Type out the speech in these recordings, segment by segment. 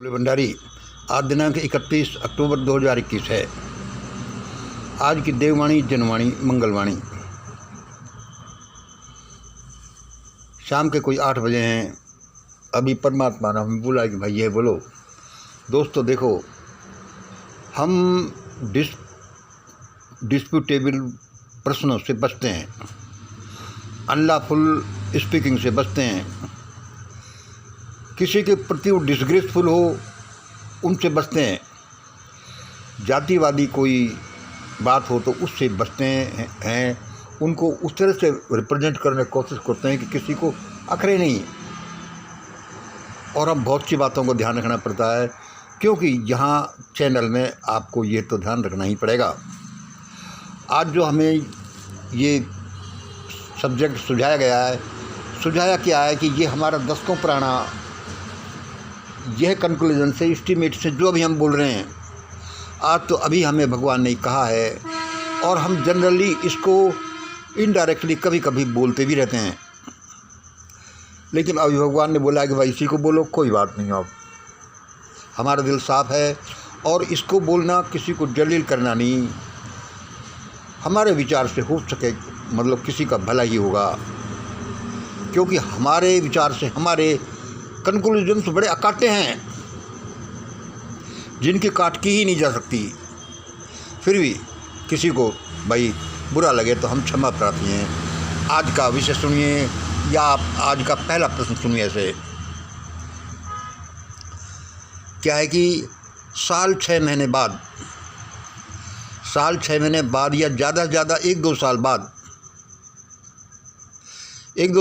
भंडारी। आज दिनांक 31 अक्टूबर 2021 है। आज की देववाणी, जनवाणी, मंगलवाणी शाम के कोई 8 बजे हैं। अभी परमात्मा ने हमें बोला कि भाई ये बोलो। दोस्तों देखो, हम डिस्प्यूटेबल प्रश्नों से बचते हैं, अनलॉफुल स्पीकिंग से बचते हैं, किसी के प्रति वो डिसग्रेसफुल हो उनसे बचते हैं, जातिवादी कोई बात हो तो उससे बचते हैं, उनको उस तरह से रिप्रेजेंट करने की कोशिश करते हैं कि किसी को अखरे नहीं। और अब बहुत सी बातों को ध्यान रखना पड़ता है, क्योंकि यहाँ चैनल में आपको ये तो ध्यान रखना ही पड़ेगा। आज जो हमें ये सब्जेक्ट सुझाया गया है, सुझाया क्या है कि ये हमारा दशकों पुराना यह कंक्लूजन से, एस्टीमेट से जो भी हम बोल रहे हैं, आज तो अभी हमें भगवान ने कहा है, और हम जनरली इसको इनडायरेक्टली कभी कभी बोलते भी रहते हैं। लेकिन अभी भगवान ने बोला कि भाई इसी को बोलो, कोई बात नहीं। अब हमारा दिल साफ़ है, और इसको बोलना किसी को जलील करना नहीं, हमारे विचार से हो सके मतलब किसी का भला ही होगा, क्योंकि हमारे विचार से हमारे कंक्लूजन तो बड़े अकाटे हैं जिनकी काट की ही नहीं जा सकती। फिर भी किसी को भाई बुरा लगे तो हम क्षमा प्रार्थी हैं। आज का विषय सुनिए, या आप आज का पहला प्रश्न सुनिए। ऐसे क्या है कि साल 6 महीने बाद या ज़्यादा से ज़्यादा 1-2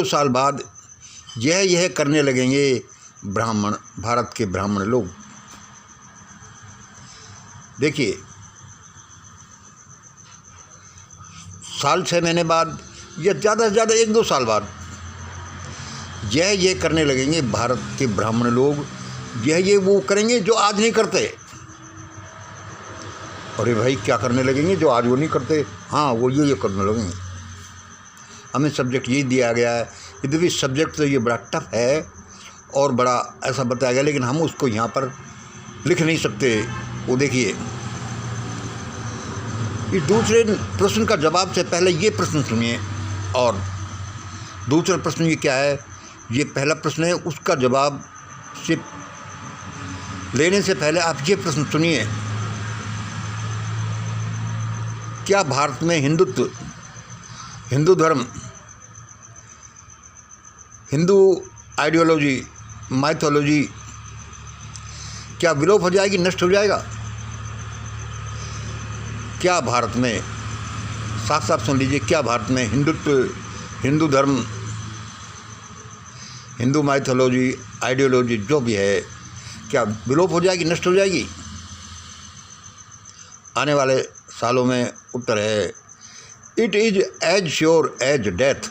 साल बाद यह करने लगेंगे ब्राह्मण, भारत के ब्राह्मण लोग। देखिए, साल 6 महीने बाद या ज़्यादा से ज़्यादा 1-2 साल बाद यह करने लगेंगे भारत के ब्राह्मण लोग। ये वो करेंगे जो आज नहीं करते। अरे भाई, क्या करने लगेंगे जो आज वो नहीं करते? हाँ, वो ये करने लगेंगे। हमें सब्जेक्ट यही दिया गया है। यद्यपि सब्जेक्ट तो ये बड़ा टफ है और बड़ा ऐसा बताया गया, लेकिन हम उसको यहाँ पर लिख नहीं सकते। वो देखिए, इस दूसरे प्रश्न का जवाब से पहले ये प्रश्न सुनिए। और दूसरा प्रश्न ये क्या है, ये पहला प्रश्न है, उसका जवाब से लेने से पहले आप ये प्रश्न सुनिए। क्या भारत में हिंदू धर्म, हिंदू आइडियोलॉजी, माइथोलॉजी क्या विलोप हो जाएगी, नष्ट हो जाएगा? क्या भारत में, साफ साफ सुन लीजिए, क्या भारत में हिंदू धर्म, हिंदू माइथोलॉजी, आइडियोलॉजी जो भी है, क्या विलोप हो जाएगी, नष्ट हो जाएगी? आने वाले सालों में उत्तर है, it is as sure as death.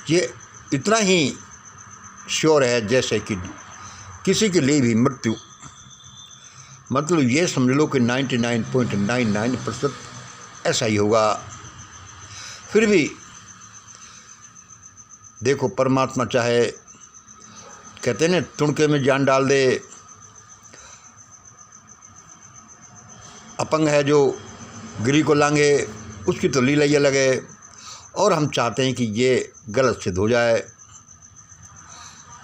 ये इतना ही श्योर है जैसे कि किसी के लिए भी मृत्यु। मतलब ये समझ लो कि 99.99% ऐसा ही होगा। फिर भी देखो, परमात्मा चाहे, कहते हैं ना, तुणके में जान डाल दे। अपंग है जो गिरी को लांगे, उसकी तो लीला ये लगे। और हम चाहते हैं कि ये गलत सिद्ध हो जाए,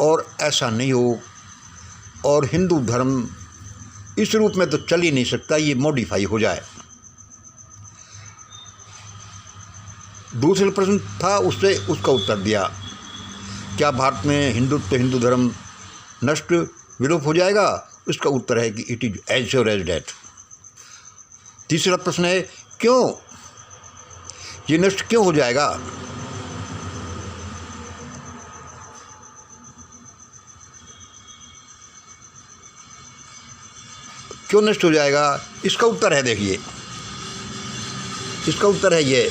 और ऐसा नहीं हो। और हिंदू धर्म इस रूप में तो चल ही नहीं सकता, ये मॉडिफाई हो जाए। दूसरा प्रश्न था, उससे उसका उत्तर दिया। क्या भारत में हिंदू धर्म नष्ट, विलोप हो जाएगा? उसका उत्तर है कि it is as sure as death. तीसरा प्रश्न है, क्यों ये नष्ट क्यों हो जाएगा? क्यों नष्ट हो जाएगा? इसका उत्तर है, देखिए, इसका उत्तर है ये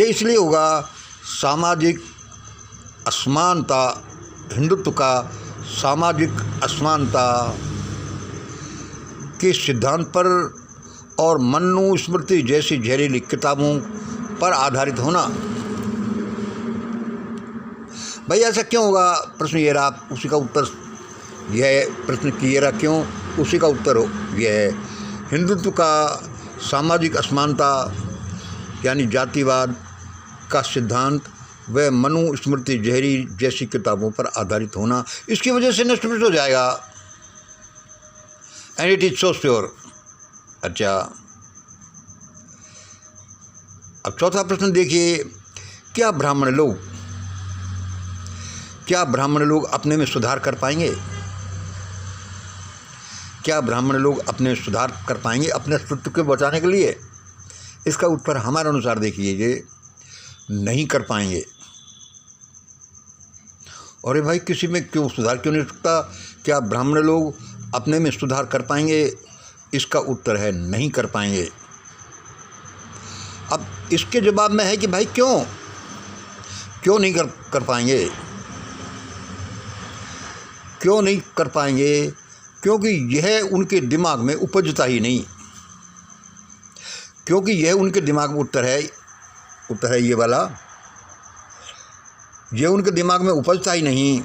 इसलिए होगा, सामाजिक असमानता, हिंदुत्व का सामाजिक असमानता के सिद्धांत पर और मनुस्मृति जैसी जहरीली किताबों पर आधारित होना। भाई ऐसा क्यों होगा, प्रश्न ये रहा, उसी का उत्तर यह है, प्रश्न की ये रहा क्यों, उसी का उत्तर यह है, हिंदुत्व का सामाजिक असमानता यानी जातिवाद का सिद्धांत व मनुस्मृति जहरी जैसी किताबों पर आधारित होना, इसकी वजह से नष्ट हो जाएगा। And it is so sure. अच्छा, अब चौथा प्रश्न देखिए, क्या ब्राह्मण लोग अपने में सुधार कर पाएंगे? क्या ब्राह्मण लोग अपने सुधार कर पाएंगे अपने अस्तित्व को बचाने के लिए? इसका उत्तर हमारे अनुसार देखिए, ये नहीं कर पाएंगे। और भाई किसी में क्यों सुधार क्यों नहीं हो सकता? क्या ब्राह्मण लोग अपने में सुधार कर पाएंगे? इसका उत्तर है नहीं कर पाएंगे। अब इसके जवाब में है कि भाई क्यों नहीं कर पाएंगे? क्यों नहीं कर पाएंगे? क्योंकि यह उनके दिमाग में उपजता ही नहीं। क्योंकि यह उनके दिमाग में उत्तर है ये वाला, यह उनके दिमाग में उपजता ही नहीं।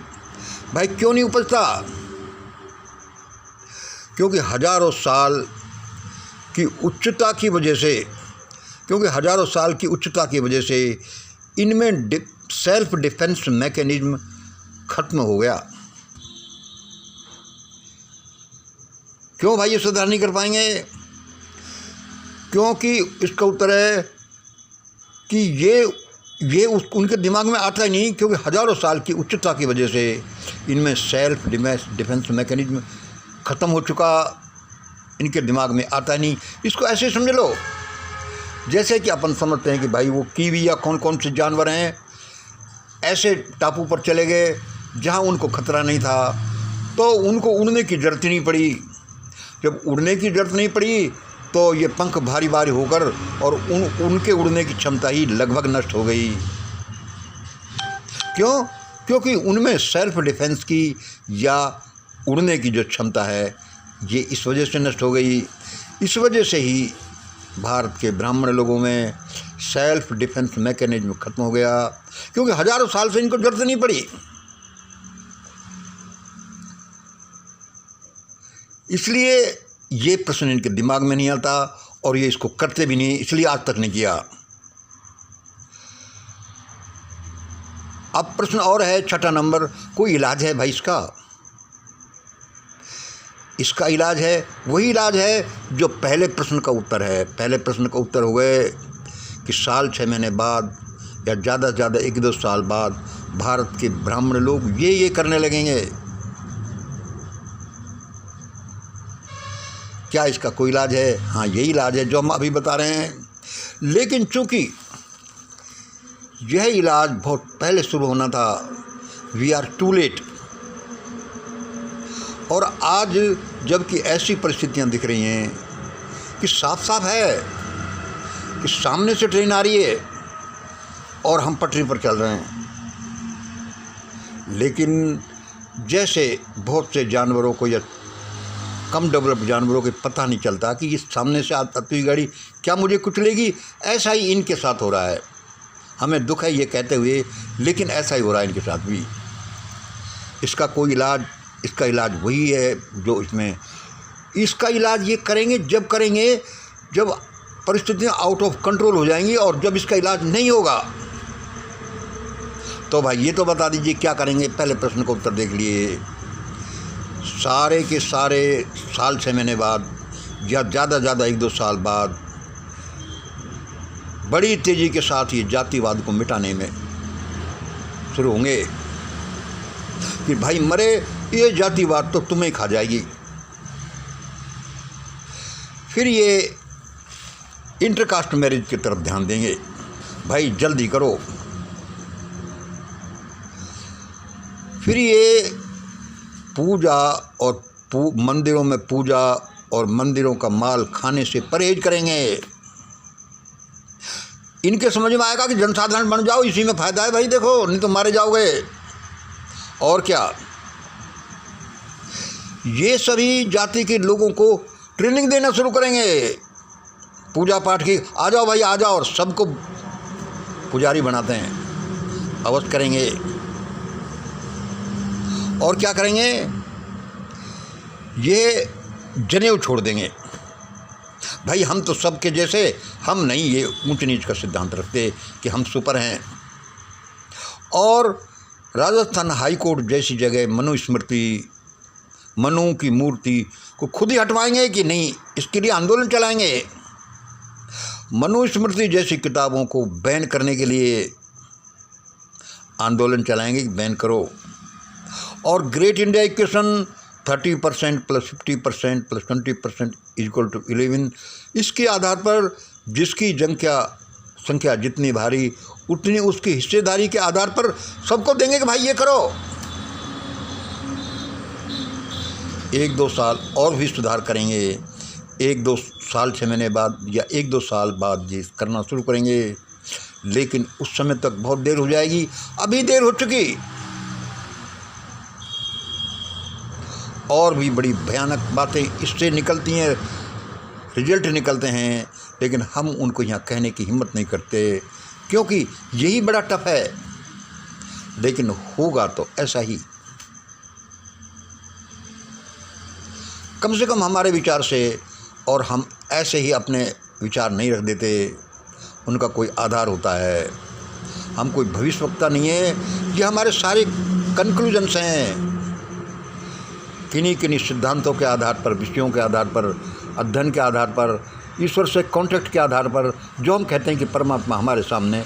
भाई क्यों नहीं उपजता? क्योंकि हजारों साल की उच्चता की वजह से इनमें सेल्फ डिफेंस मैकेनिज्म खत्म हो गया। क्यों भाई ये सुधार नहीं कर पाएंगे? क्योंकि इसका उत्तर है कि ये उनके दिमाग में आता ही नहीं, क्योंकि हजारों साल की उच्चता की वजह से इनमें सेल्फ डिफेंस मैकेनिज्म ख़त्म हो चुका, इनके दिमाग में आता नहीं। इसको ऐसे समझ लो जैसे कि अपन समझते हैं कि भाई वो कीवी या कौन से जानवर हैं, ऐसे टापू पर चले गए जहाँ उनको खतरा नहीं था, तो उनको उड़ने की ज़रूरत नहीं पड़ी। जब उड़ने की ज़रूरत नहीं पड़ी तो ये पंख भारी भारी होकर और उनके उड़ने की क्षमता ही लगभग नष्ट हो गई। क्यों? क्योंकि उनमें सेल्फ डिफेंस की या उड़ने की जो क्षमता है ये इस वजह से नष्ट हो गई। इस वजह से ही भारत के ब्राह्मण लोगों में सेल्फ डिफेंस मैकेनिज्म खत्म हो गया, क्योंकि हजारों साल से इनको जरूरत नहीं पड़ी। इसलिए ये प्रश्न इनके दिमाग में नहीं आता और ये इसको करते भी नहीं, इसलिए आज तक नहीं किया। अब प्रश्न और है, छठा नंबर, कोई इलाज है भाई इसका? इसका इलाज है, वही इलाज है जो पहले प्रश्न का उत्तर है। पहले प्रश्न का उत्तर हो गए कि साल 6 महीने बाद या ज़्यादा से ज़्यादा 1-2 साल बाद भारत के ब्राह्मण लोग ये करने लगेंगे। क्या इसका कोई इलाज है? हाँ, यही इलाज है जो हम अभी बता रहे हैं। लेकिन चूंकि यह इलाज बहुत पहले शुरू होना था, वी आर टू लेट। और आज जबकि ऐसी परिस्थितियां दिख रही हैं कि साफ साफ है कि सामने से ट्रेन आ रही है और हम पटरी पर चल रहे हैं, लेकिन जैसे बहुत से जानवरों को या कम डेवलप जानवरों को पता नहीं चलता कि इस सामने से आती हुई गाड़ी क्या मुझे कुचलेगी, ऐसा ही इनके साथ हो रहा है। हमें दुख है ये कहते हुए, लेकिन ऐसा ही हो रहा है इनके साथ भी। इसका कोई इलाज, इसका इलाज वही है जो इसका इलाज ये करेंगे जब परिस्थितियाँ आउट ऑफ कंट्रोल हो जाएंगी। और जब इसका इलाज नहीं होगा तो भाई ये तो बता दीजिए क्या करेंगे। पहले प्रश्न का उत्तर देख लिए, सारे के सारे साल 6 महीने बाद या ज़्यादा 1-2 साल बाद बड़ी तेज़ी के साथ ये जातिवाद को मिटाने में शुरू होंगे कि भाई मरे ये जातिवाद तो तुम्हें खा जाएगी। फिर ये इंटरकास्ट मैरिज की तरफ ध्यान देंगे, भाई जल्दी करो। फिर ये पूजा और मंदिरों में पूजा और मंदिरों का माल खाने से परहेज करेंगे। इनके समझ में आएगा कि जनसाधारण बन जाओ, इसी में फ़ायदा है भाई, देखो नहीं तो मारे जाओगे। और क्या, ये सभी जाति के लोगों को ट्रेनिंग देना शुरू करेंगे पूजा पाठ की। आ जाओ भाई आ जाओ, और सबको पुजारी बनाते हैं, अवश्य करेंगे। और क्या करेंगे, ये जनेऊ छोड़ देंगे। भाई हम तो सबके जैसे, हम नहीं ये ऊंच नीच का सिद्धांत रखते कि हम सुपर हैं। और राजस्थान हाई कोर्ट जैसी जगह मनुस्मृति, मनु की मूर्ति को खुद ही हटवाएंगे कि नहीं, इसके लिए आंदोलन चलाएंगे। मनुस्मृति जैसी किताबों को बैन करने के लिए आंदोलन चलाएंगे कि बैन करो। और ग्रेट इंडिया इक्वेशन 30% + 50% + 20% = 11, इसके आधार पर जिसकी संख्या जितनी भारी उतनी उसकी हिस्सेदारी के आधार पर सबको देंगे कि भाई ये करो। 1-2 साल और भी सुधार करेंगे, 1-2 साल 6 महीने बाद या 1-2 साल बाद ये करना शुरू करेंगे, लेकिन उस समय तक बहुत देर हो जाएगी। अभी देर हो चुकी। और भी बड़ी भयानक बातें इससे निकलती हैं, रिजल्ट निकलते हैं, लेकिन हम उनको यहाँ कहने की हिम्मत नहीं करते क्योंकि यही बड़ा टफ है। लेकिन होगा तो ऐसा ही, कम से कम हमारे विचार से, और हम ऐसे ही अपने विचार नहीं रख देते, उनका कोई आधार होता है। हम कोई भविष्यवक्ता नहीं है, ये हमारे सारे कंक्लूजन्स हैं, किन्हीं सिद्धांतों के आधार पर, विषयों के आधार पर, अध्ययन के आधार पर, ईश्वर से कॉन्टैक्ट के आधार पर, जो हम कहते हैं कि परमात्मा हमारे सामने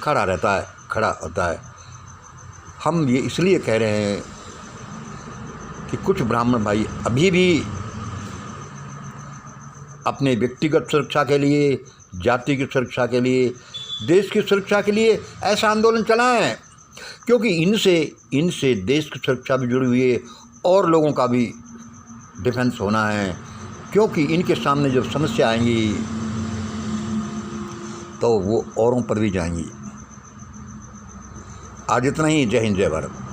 खड़ा रहता है, खड़ा होता है। हम ये इसलिए कह रहे हैं कि कुछ ब्राह्मण भाई अभी भी अपने व्यक्तिगत सुरक्षा के लिए, जाति की सुरक्षा के लिए, देश की सुरक्षा के लिए ऐसा आंदोलन चलाएं, क्योंकि इनसे देश की सुरक्षा भी जुड़ी हुई है और लोगों का भी डिफेंस होना है, क्योंकि इनके सामने जब समस्या आएंगी तो वो औरों पर भी जाएंगी। आज इतना ही। जय हिंद, जय भारत।